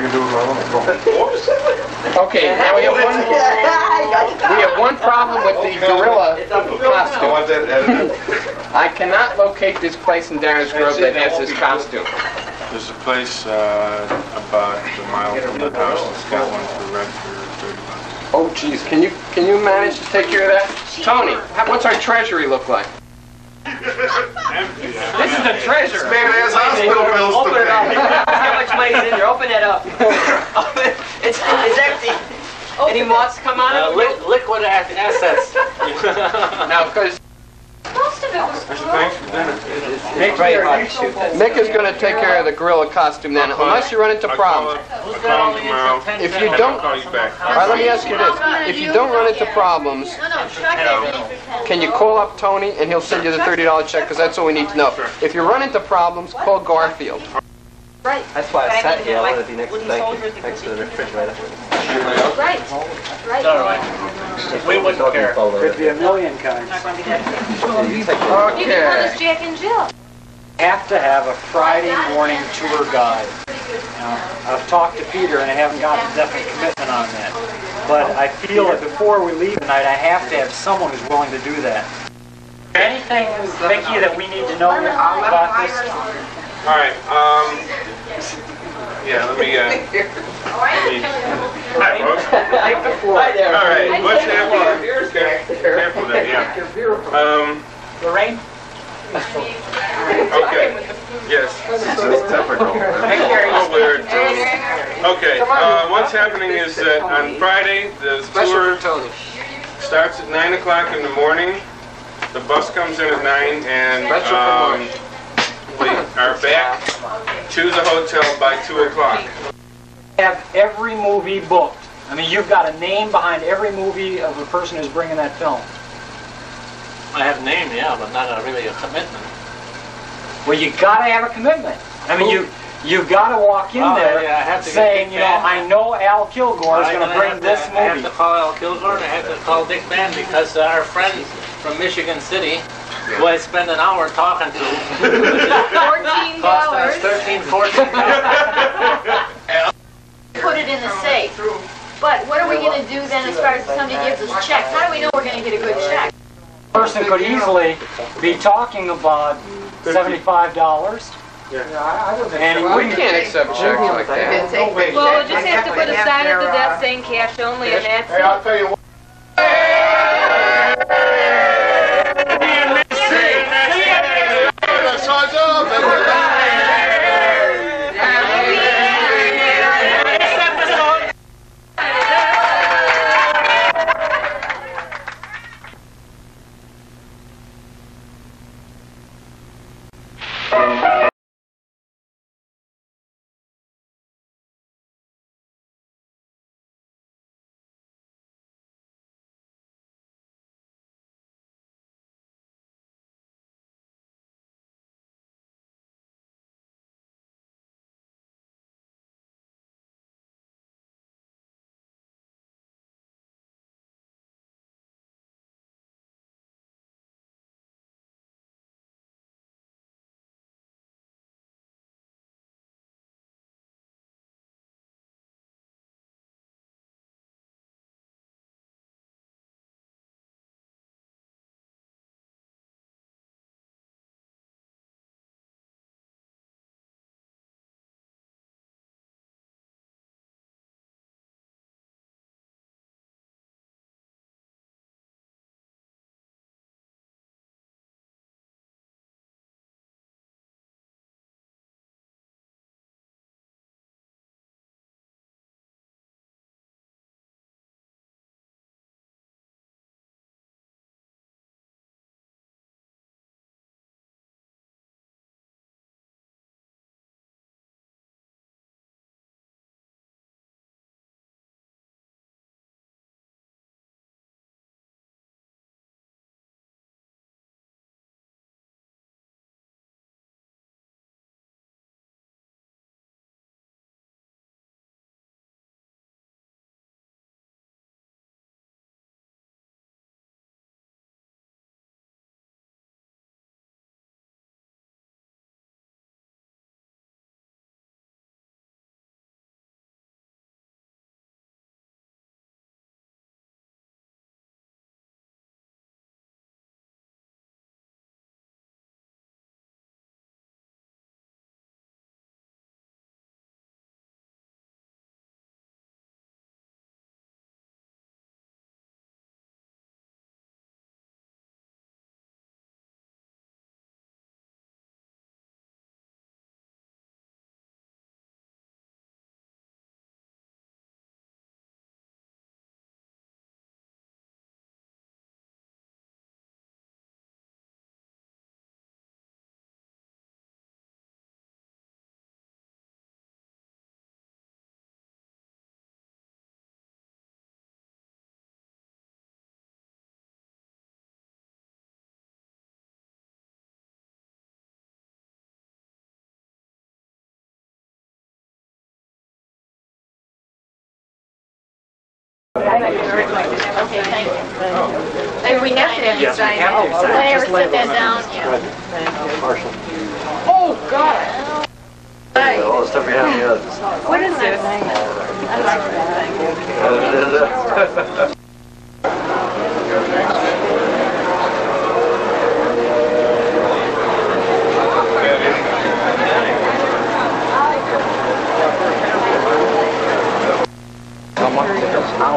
you can do it wrong. Okay, now we have one problem with the gorilla costume. I want that edited. I cannot locate this place in Downers Grove that has this costume. There's a place about a mile from the house that's got one for rent for $30. Oh, geez, can you manage to take care of that? Tony, what's our treasury look like? Empty. This is the treasure. Man has hospital bills to Open it up. pay. How much money's in there? Open it up. It's empty. Any moths come out of it? Liquid assets. Now, because Most of it was Thanks for dinner. Mick is going to take care of the gorilla costume then, unless you run into problems. I'll call him tomorrow. If you And don't, I'll call you back. all right, let me ask you this. If you don't run into problems, No, Chuck had me for 10. can you call up Tony and he'll send you the $30 check? Because that's all we need to know. If you run into problems, call Garfield. Right. That's why I sat here. I wanted to be Wooden next soldiers, to the refrigerator. Right. Right. All right. We wouldn't care. Could be a million kinds. Not going to be that. You can call Okay. this Jack and Jill. Have to have a Friday morning tour guide. Now, I've talked to Peter and I haven't gotten a definite commitment on that. But I feel that before we leave tonight, I have to have someone who's willing to do that. Anything, Mickey, that we need to know about this? All right. Yeah. Let me. Hi, folks. Hi there. All right. What's happening? Careful there. Yeah. Lorraine? Okay. Yes. It's typical. Take care of Oh, weird. Okay. What's happening is that on Friday the Special tour for Tony. starts at 9 o'clock in the morning. The bus comes in at 9, and Special for March. we are back to the hotel by 2 o'clock. Have every movie booked. I mean, you've got a name behind every movie of the person who's bringing that film. I have a name, yeah, but not really a commitment. Well, you gotta have a commitment. I mean, you've got to walk in Well, there yeah, I have to saying, get you know, Dick Van. I know Al Kilgore is going to bring this I have movie. to call Al Kilgore and I have to call Dick Van because our friend from Michigan City, who I spent an hour talking to, $14. cost us $13, $14. Put it in the safe. But what are we going to do then as far as somebody gives us checks? How do we know we're going to get a good check? Person could easily be talking about $75. And he We wouldn't can't accept checks like that. Well, we'll just have to put a sign at the desk saying cash only, and that's it. tell you what. Okay, thank you. Maybe we have to have you Yes, we sign have to it. sign it. Whatever, Just set label that it. down, yeah. Marshall. Oh, God. Right. All the stuff we have in the others. What is this? I like that thing.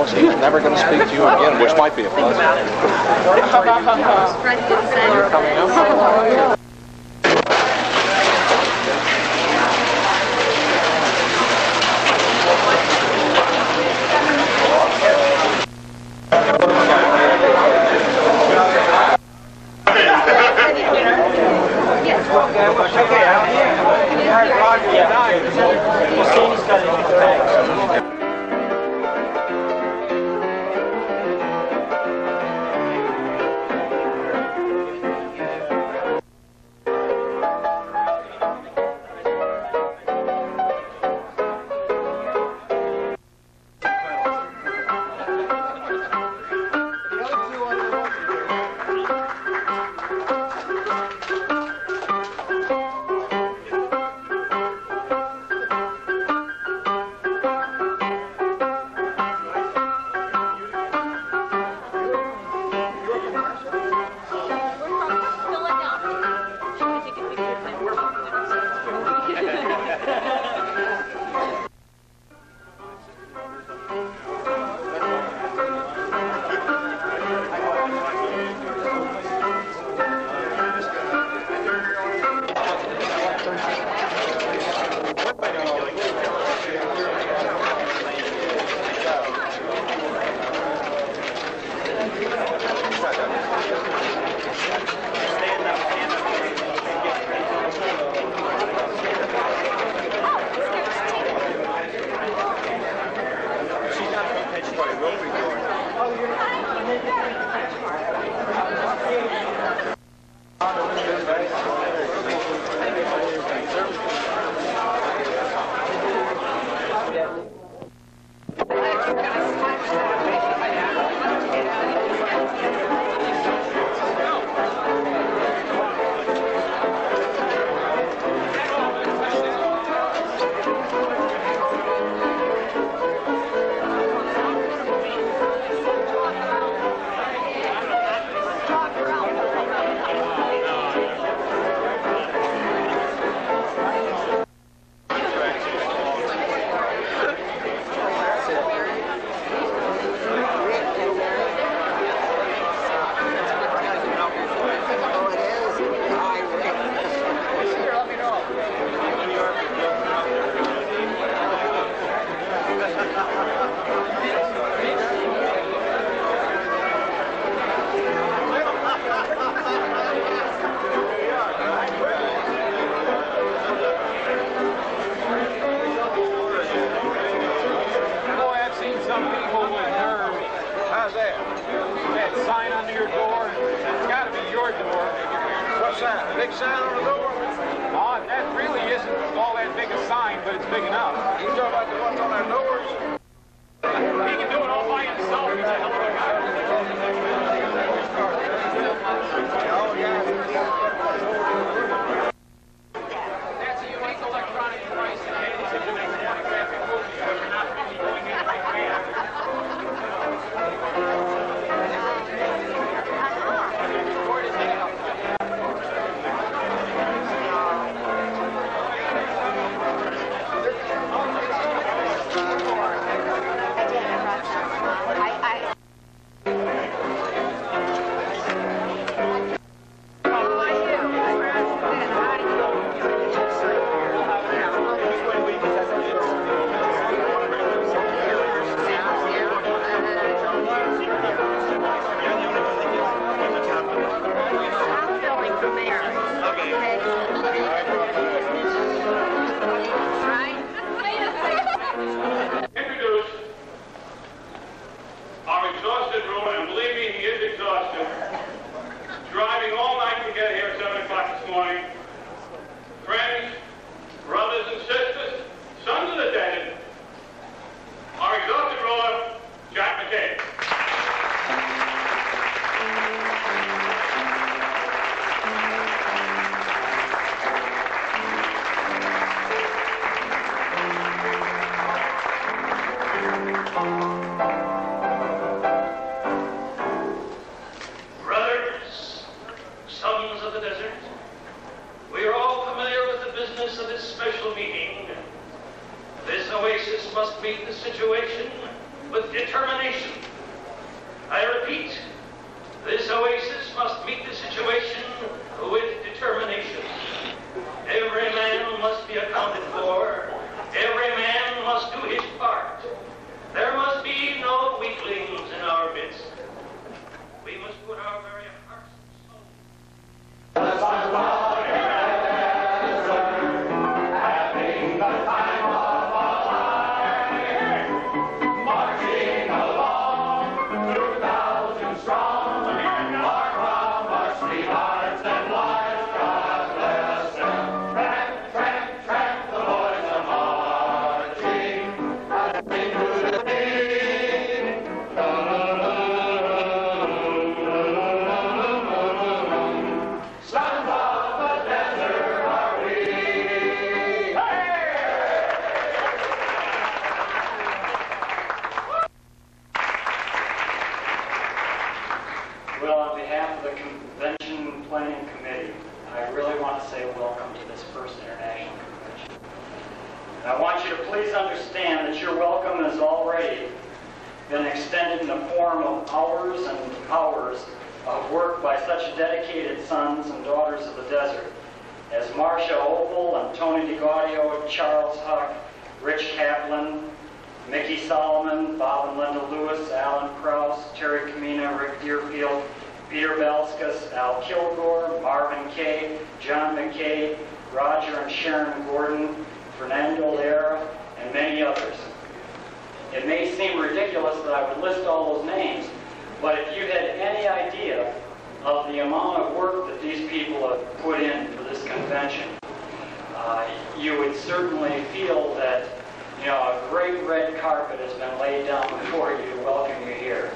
He's never going to speak to you again, which might be a plus. Big sign on the door? Oh, that really isn't all that big a sign, but it's big enough. You talking about the ones on our doors? He can do it all by himself. He's a hell of a guy. That's a unique electronic device in hands of doing pornographic movies, but you're not really doing anything bad. Where does it help? Brothers, sons of the desert, we are all familiar with the business of this special meeting. This oasis must meet the situation with determination. I repeat, this oasis must meet the situation with determination. Every man must be accounted for. Every man must do his part. There must be no weaklings in our midst. We must put our very hearts and souls. Well, on behalf of the Convention Planning Committee, I really want to say welcome to this first International Convention. And I want you to please understand that your welcome has already been extended in the form of hours and hours of work by such dedicated sons and daughters of the desert as Marcia Opal and Tony DeGaudio, Charles Huck, Rich Kaplan, Mickey Solomon, Bob and Linda Lewis, Alan Krause, Terry Kamina, Rick Deerfield, Peter Balskas, Al Kilgore, Marvin Kaye, John McKay, Roger and Sharon Gordon, Fernando Lara, and many others. It may seem ridiculous that I would list all those names, but if you had any idea of the amount of work that these people have put in for this convention, you would certainly feel that a great red carpet has been laid down before you to welcome you here.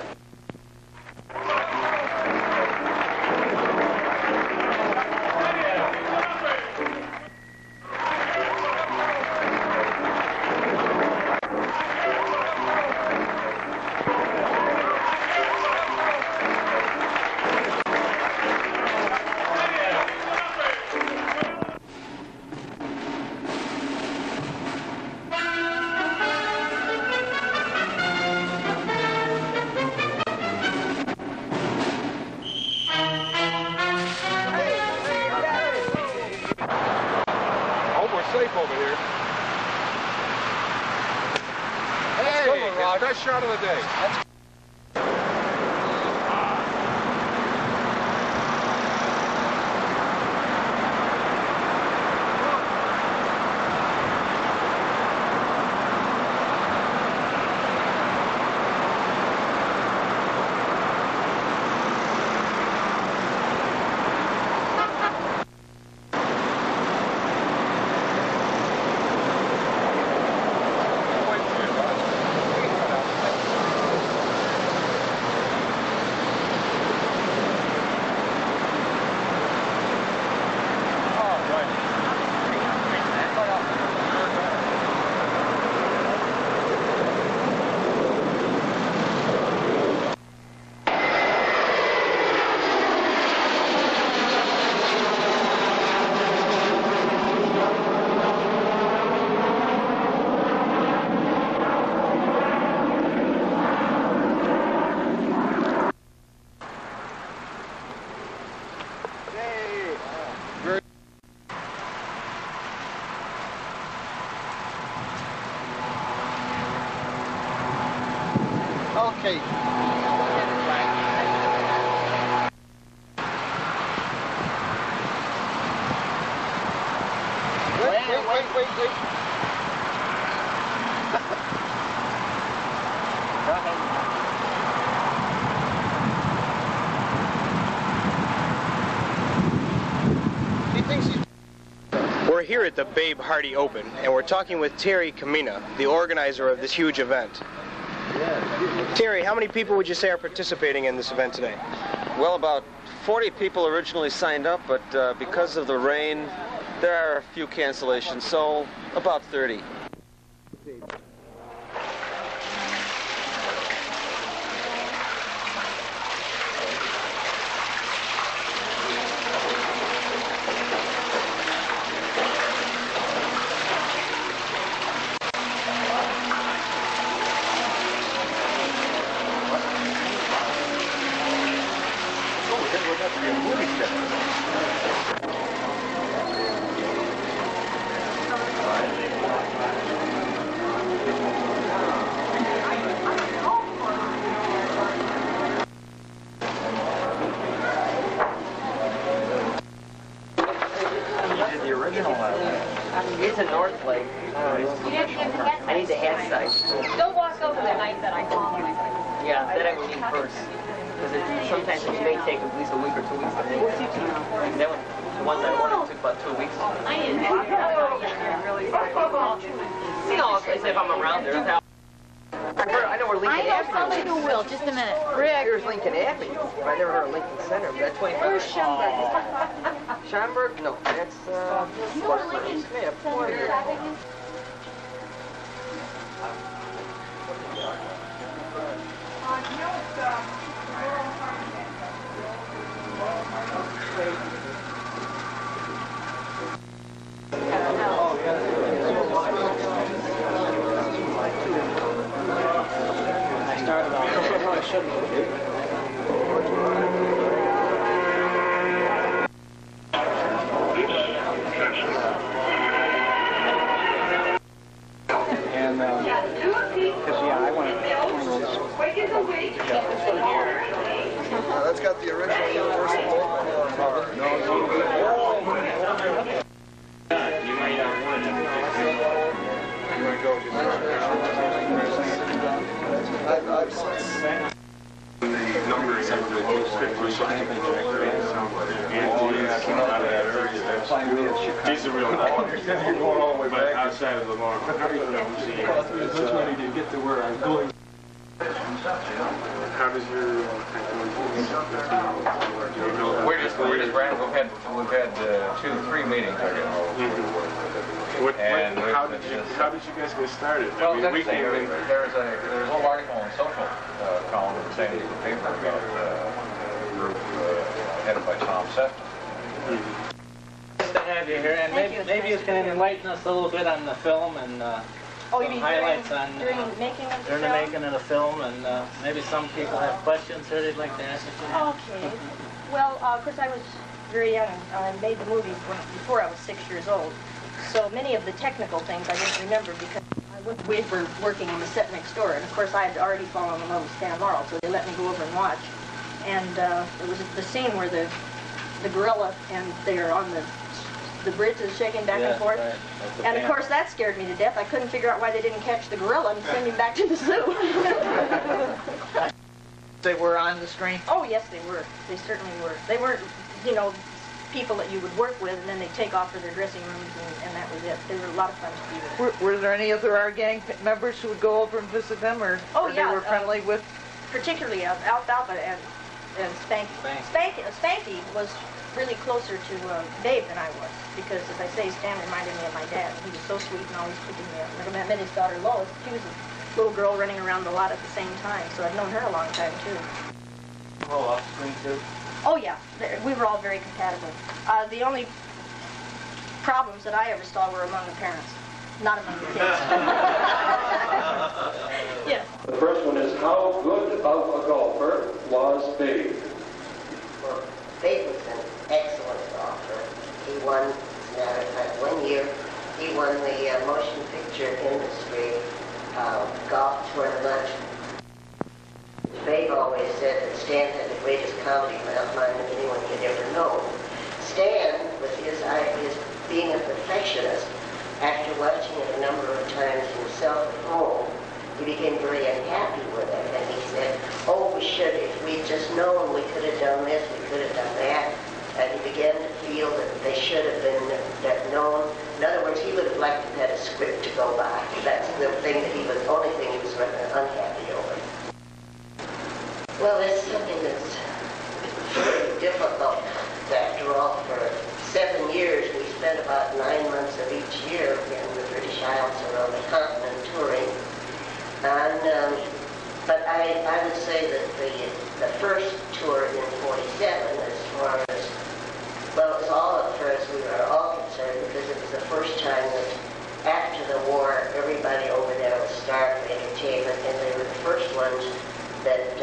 Safe over here. Hey, best shot of the day. Okay. Wait. He thinks he's... We're here at the Babe Hardy Open, and we're talking with Terry Kamina, the organizer of this huge event. Terry, how many people would you say are participating in this event today? Well, about 40 people originally signed up, but because of the rain, there are a few cancellations, so about 30. like, I need the hat size. Don't walk over the night that I call when I gotta go. Yeah, that I would need first. Because sometimes it may take at least a week or 2 weeks to make. That one, the ones I ordered took about 2 weeks. I didn't walk over really. You know, if I'm around there, I know where Lincoln I know Avenue somebody is. who will. Just a minute. Here's Lincoln Avenue. But I never heard of Lincoln Center. But that's 25. Where's Schomburg? Schomburg? No, that's You know where Lincoln Center Avenue? I started off. I shouldn't have. And because I want to. That's got the original Universal logo. You might not want to you want to go to I've since the numbers of the description he's a real guy. But outside of the law, to get to where I'm going. how does your We're just random. We've had 2-3 meetings. How did you guys get started? Well, I mean, that's the thing. There's a whole article in the social column in the San Diego paper about a group headed by Tom Sefton. Nice to have you here, and maybe you can enlighten us a little bit on the film and Oh, you mean highlights during making of the during the film? making of the film, and maybe some people have questions here they'd like to ask you. Okay. Well, of course, I was very young. I made the movie before I was 6 years old. So many of the technical things I didn't remember because we were working in the set next door. And of course, I had already fallen in love with Stan Laurel, so they let me go over and watch. And it was the scene where the gorilla and they're on the bridges shaking back and forth. Right. And of course, that scared me to death. I couldn't figure out why they didn't catch the gorilla and send him back to the zoo. They were on the screen? Oh, yes, they were. They certainly were. They weren't, you know, people that you would work with, and then they'd take off to their dressing rooms, and that was it. They were a lot of fun to be with. Were there any other our gang members who would go over and visit them, or they were friendly with? Particularly Alfalfa and Spanky. Spanky was really closer to Dave than I was, because, as I say, Stan reminded me of my dad. He was so sweet and always picking me up. Never met his daughter Lois. She was a little girl running around a lot at the same time, so I've known her a long time, too. Oh, off screen, too? Oh, yeah. We were all very compatible. The only problems that I ever saw were among the parents, not among the kids. Yes. The first one is, how good of a golfer was Babe? Well, Babe was an excellent golfer. He won, as a matter of fact, 1 year, he won the motion picture industry golf tournament. Babe always said that Stan had the greatest comedy mind that anyone had ever known. Stan, with his being a perfectionist, after watching it a number of times himself at home, he became very unhappy with it. And he said, oh, if we'd just known, we could have done this, we could have done that. And he began to feel that they should have been known. In other words, he would have liked to have had a script to go by. That's the only thing he was unhappy over. Well, it's something that's very difficult. After all, for 7 years, we spent about 9 months of each year in the British Isles around the continent touring. And, but I would say that the first tour in 47, as far as, well, it was all at first, we were all concerned because it was the first time that after the war, everybody over there was starved for entertainment, and they were the first ones that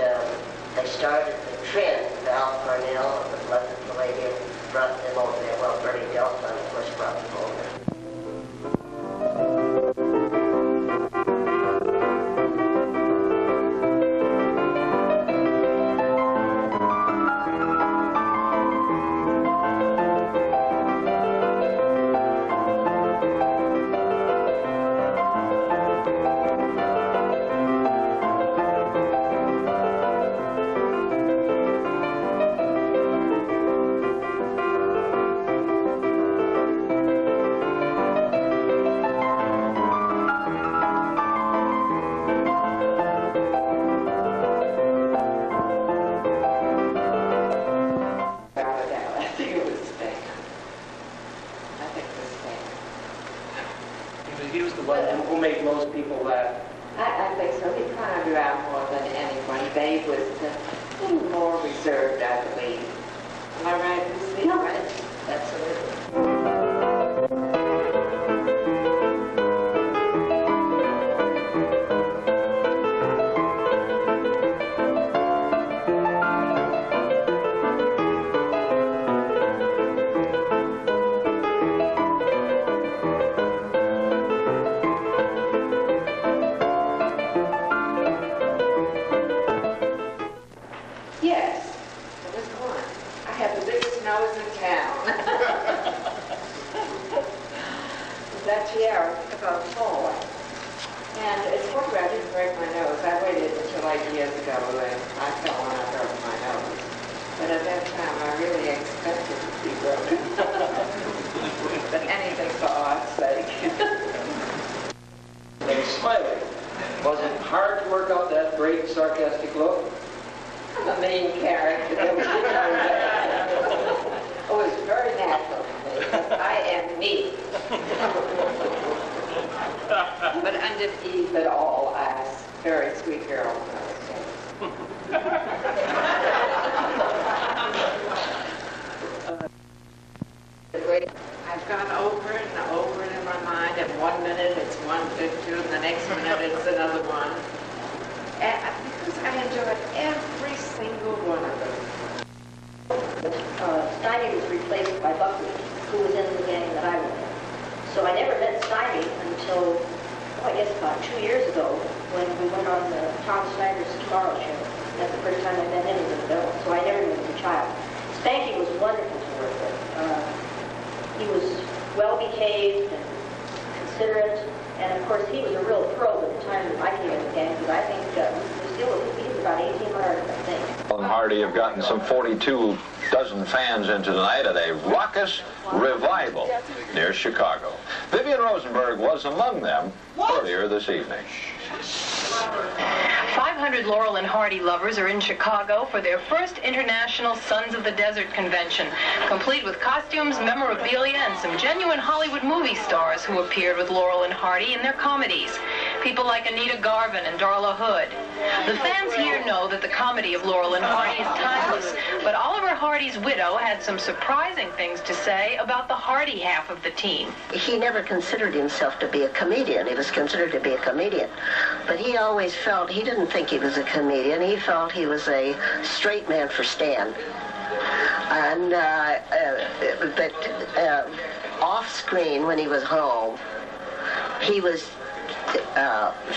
they started the trend. Val Parnell of the London Palladium brought them over there. Well, Bertie Delphine, of course, brought them over. I right, Lucy? No. Right? Absolutely. Yes, it was fun. I had the biggest nose in town. That tiara took about fall. And it's wonder I didn't break my nose. I waited until like years ago and I fell when I broke my nose. But at that time I really expected it to be broken. But anything for art's sake. And smiling. Was it hard to work out that great sarcastic look? I'm a main character. That was it was very natural to me. I am me. But underneath it all, I was a very sweet girl when I was I've gone over it and over it in my mind, and 1 minute it's one picture, and the next minute it's another one. And because I enjoyed every single one of them. Stymie was replaced by Buckley, who was in the gang that I was in. So I never met Stymie until, I guess about 2 years ago, when we went on the Tom Snyder's Tomorrow Show. That's the first time I met him in the film, so I never knew him as a child. Spanky was wonderful to work with. He was well-behaved and considerate, and of course he was a real pro at the time that I came in the gang, because I think Lucille was about 18 hard, I think. Laurel and Hardy have gotten some 42 dozen fans into tonight at a raucous revival near Chicago. Vivian Rosenberg was among them earlier this evening. 500 Laurel and Hardy lovers are in Chicago for their first International Sons of the Desert convention, complete with costumes, memorabilia, and some genuine Hollywood movie stars who appeared with Laurel and Hardy in their comedies. People like Anita Garvin and Darla Hood. The fans here know that the comedy of Laurel and Hardy is timeless, but Oliver Hardy's widow had some surprising things to say about the Hardy half of the team. He never considered himself to be a comedian. He was considered to be a comedian. But he always felt, he didn't think he was a comedian. He felt he was a straight man for Stan. And, but off screen, when he was home, he was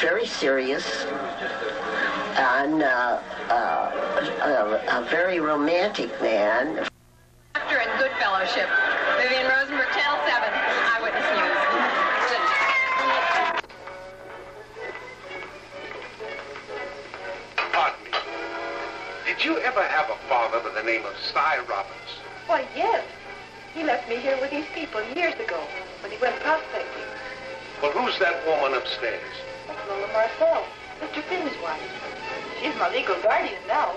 very serious and a very romantic man. Actor and good fellowship. Vivian Rosenberg, Channel 7, Eyewitness News. Pardon me. Did you ever have a father by the name of Cy Roberts? Why, yes. He left me here with these people years ago when he went prospecting. Well, who's that woman upstairs? That's Lola Marcel, Mr. Finn's wife. She's my legal guardian now.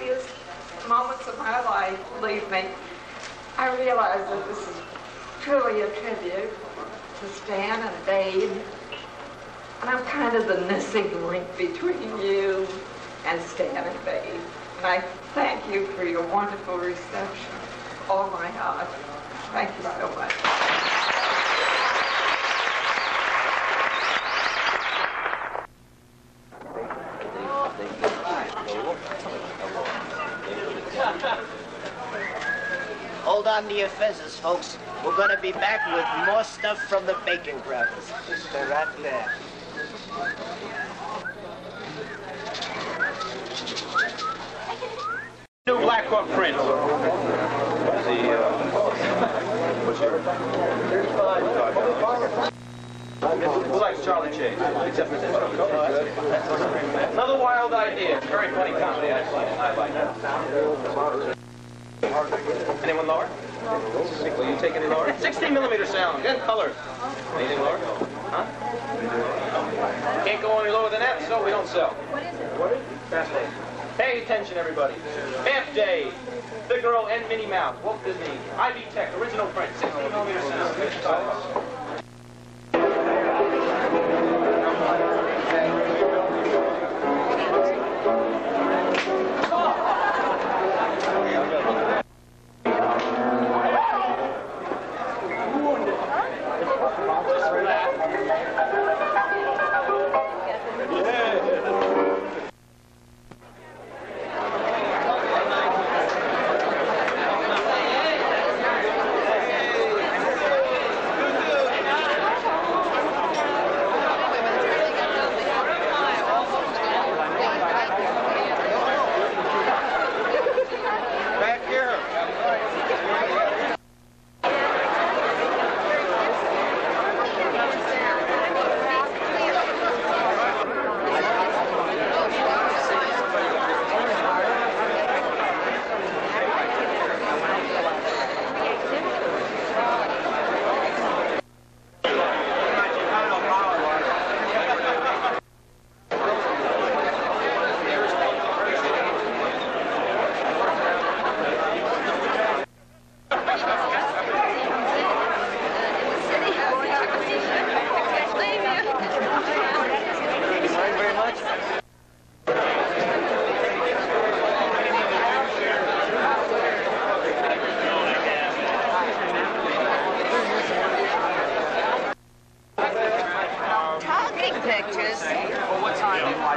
happiest moments of my life, believe me. I realize that this is truly a tribute to Stan and Babe. And I'm kind of the missing link between you and Stan and Babe. And I thank you for your wonderful reception. Oh my God. Thank you so much. Hold on to your feathers, folks. We're gonna be back with more stuff from the Bacon Brothers. They're right there. New Black Hawk print. Who likes Charlie Chase? Except for this. Another wild idea. Very funny comedy I've seen in my life. Anyone lower? Will you take any lower? 16mm sound, 10 colors. Anything lower? Huh? Can't go any lower than that, so we don't sell. What is it? What is it? Fast Day. Pay attention, everybody. Half Day, Figaro and Minnie Mouse, Walt Disney, Ivy Tech, original print, 16mm sound, 50 colors.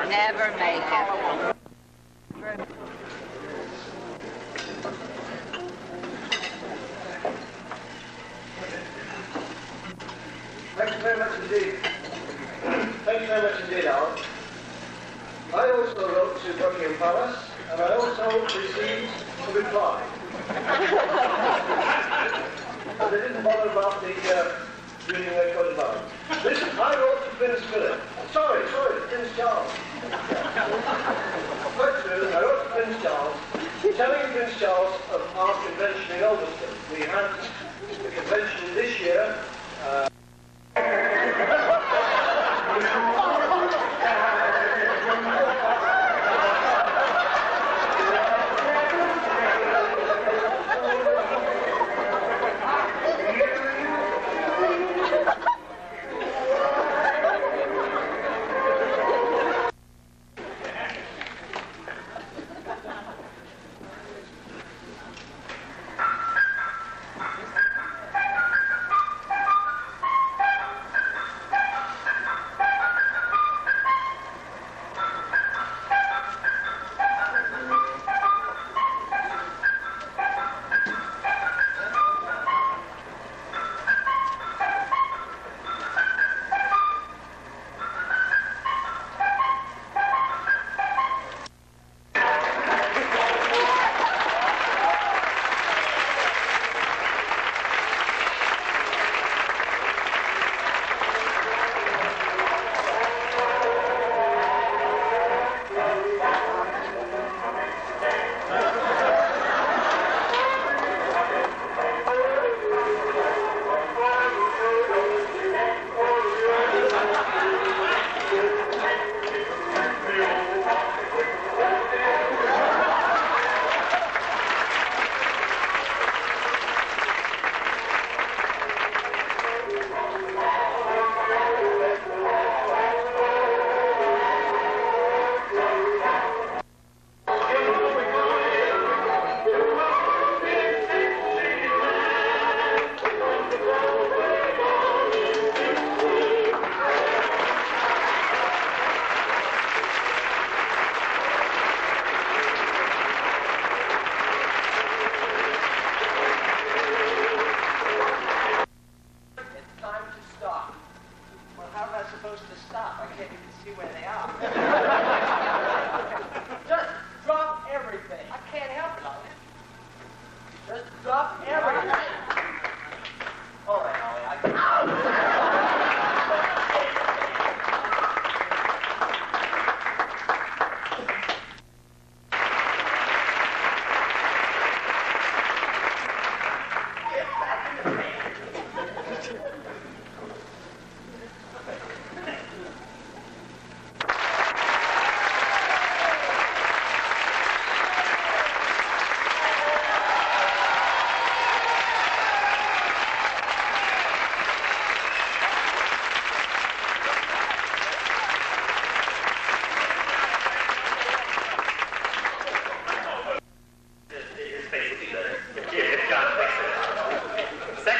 Never make it. Thank you very much indeed. Thank you very much indeed, Alan. I also wrote to Buckingham Palace, and I also received a reply. But they didn't bother about the Union Record line. Listen, I wrote to Prince Philip. Sorry, Prince Charles. Quite true, I wrote to Prince Charles, telling Prince Charles of our convention in Ulverston. We had the convention this year.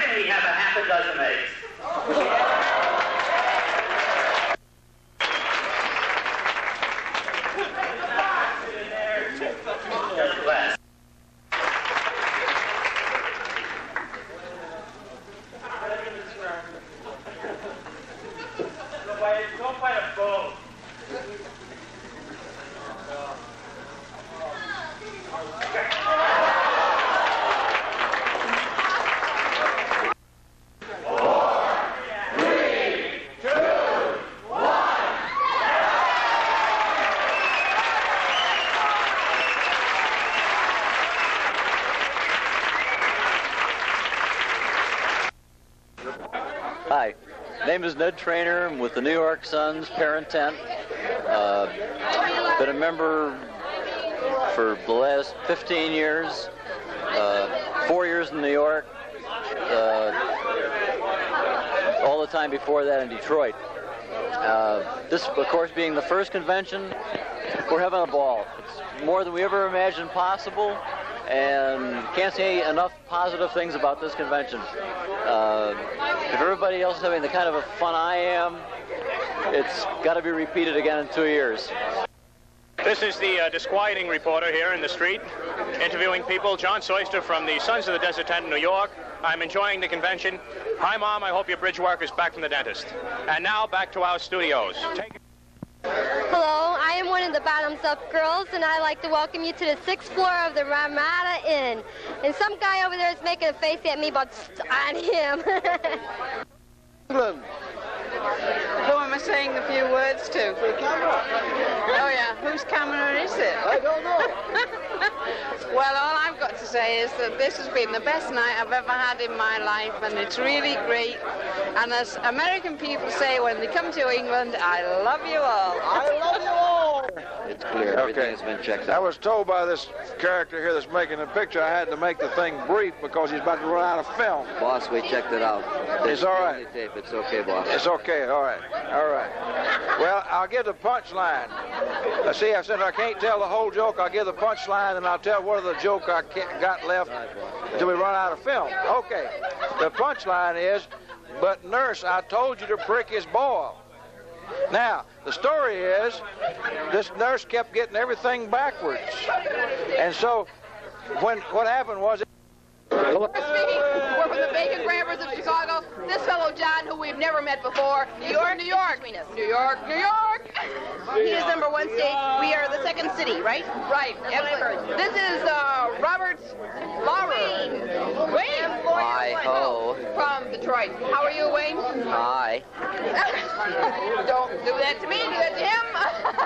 can we have a half a dozen eggs? Just glass. Go by a boat. Hi, name is Ned Trainer. I'm with the New York Suns parent tent. Been a member for the last 15 years, 4 years in New York, all the time before that in Detroit. This, of course, being the first convention, we're having a ball. It's more than we ever imagined possible, and can't say enough positive things about this convention. If everybody else is having the kind of a fun I am, it's got to be repeated again in 2 years. This is the disquieting reporter here in the street, interviewing people. John Soyster from the Sons of the Desert Tent in New York. I'm enjoying the convention. Hi, Mom. I hope your bridge work is back from the dentist. And now back to our studios. Hello, I am one of the Bottoms Up girls, and I'd like to welcome you to the 6th floor of the Ramada Inn. And some guy over there is making a face at me, but on him. England. Who am I saying a few words to? Oh, yeah. Whose camera is it? I don't know. Well, all I've got to say is that this has been the best night I've ever had in my life, and it's really great. And as American people say when they come to England, I love you all. I love you all. It's clear. Everything has been checked I out. was told by this character here that's making the picture I had to make the thing brief because he's about to run out of film. Boss, we checked it out. It's all right. Tape. It's okay, boss. It's okay. All right. All right. Well, I'll give the punchline. See, since I can't tell the whole joke, I'll give the punchline and I'll tell what of the joke I got left until we run out of film. Okay. The punchline is, but nurse, I told you to prick his ball. Now, the story is, this nurse kept getting everything backwards. And so, what happened was... We're from the Bacon Grabbers of Chicago. This fellow John, who we've never met before. New York, New York. New York, New York. He is number 1 state. We are the second city, right? Right. This is Robert Lawler. Wayne. Hi-ho. From Detroit. How are you, Wayne? Hi. Don't do that to me, do that to him.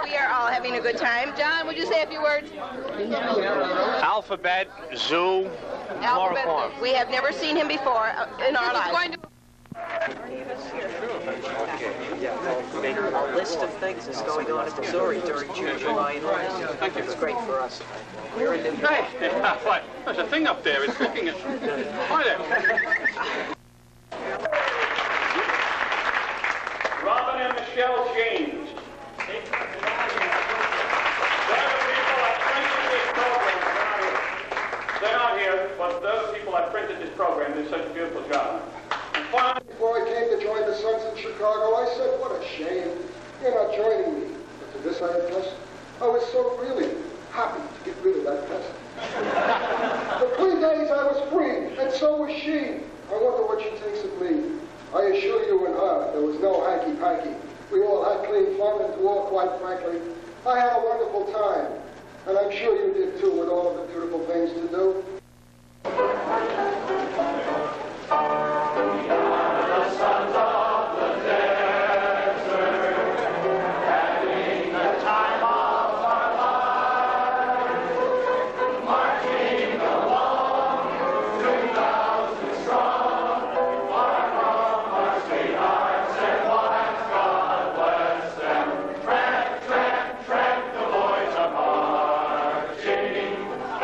We are all having a good time. John, would you say a few words? Alphabet, zoo, chloroform. We have never seen him before in our lives. A list of things that's going on in Missouri during June, July, and August. Thank you. It's great for us. We're in New York. Hey, what? There's a thing up there. It's looking at... Hi there. Robin and Michelle James. They're not here, but those people that printed this program did such a beautiful job. Before I came to join the Suns in Chicago, I said, what a shame. You're not joining me. But to this I attest, I was so really happy to get rid of that pest. For 3 days I was free, and so was she. I wonder what she thinks of me. I assure you and her, there was no hanky-panky. We all had clean fun, and to all, quite frankly, I had a wonderful time. And I'm sure you did too, with all of the beautiful things to do.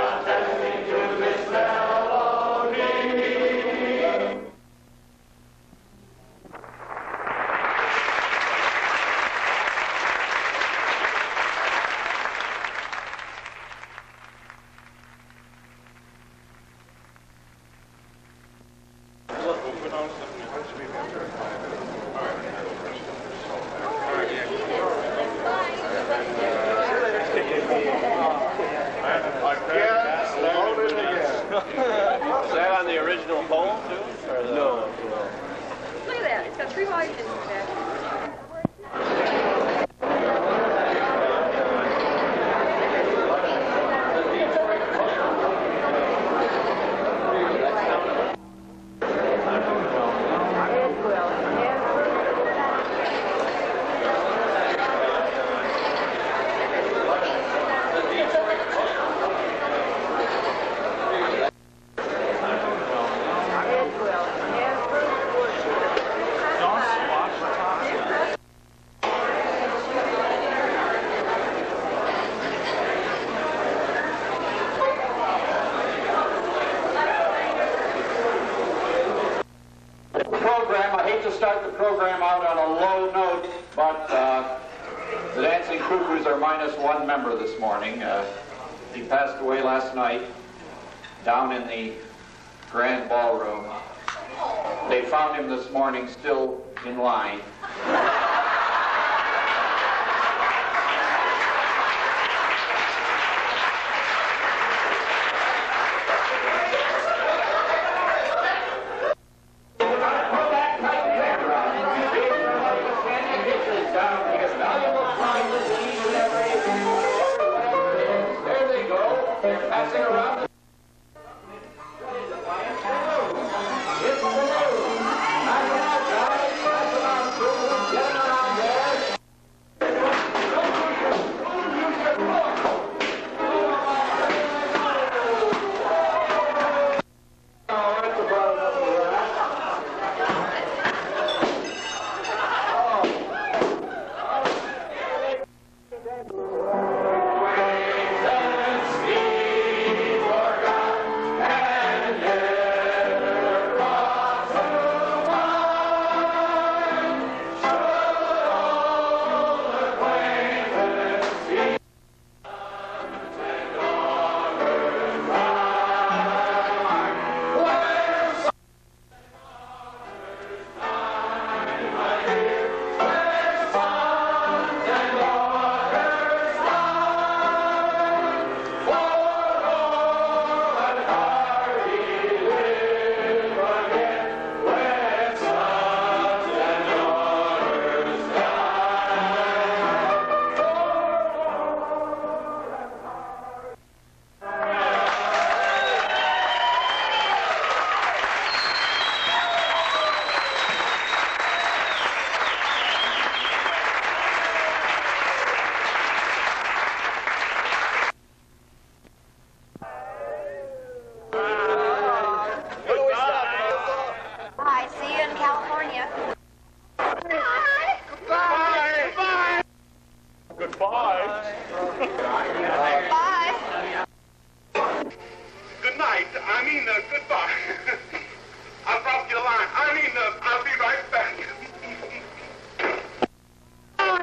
Attesting to the Is that on the original poll, too? Or the... No. Look at that. It's got 3 volumes in there. Start the program out on a low note, but the Dancing Cuckoos are -1 member this morning. He passed away last night down in the Grand Ballroom. They found him this morning still in line. Goodbye. I'll drop you a line. I'll be right back.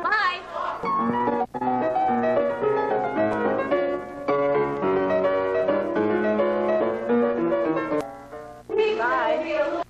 Bye. Bye.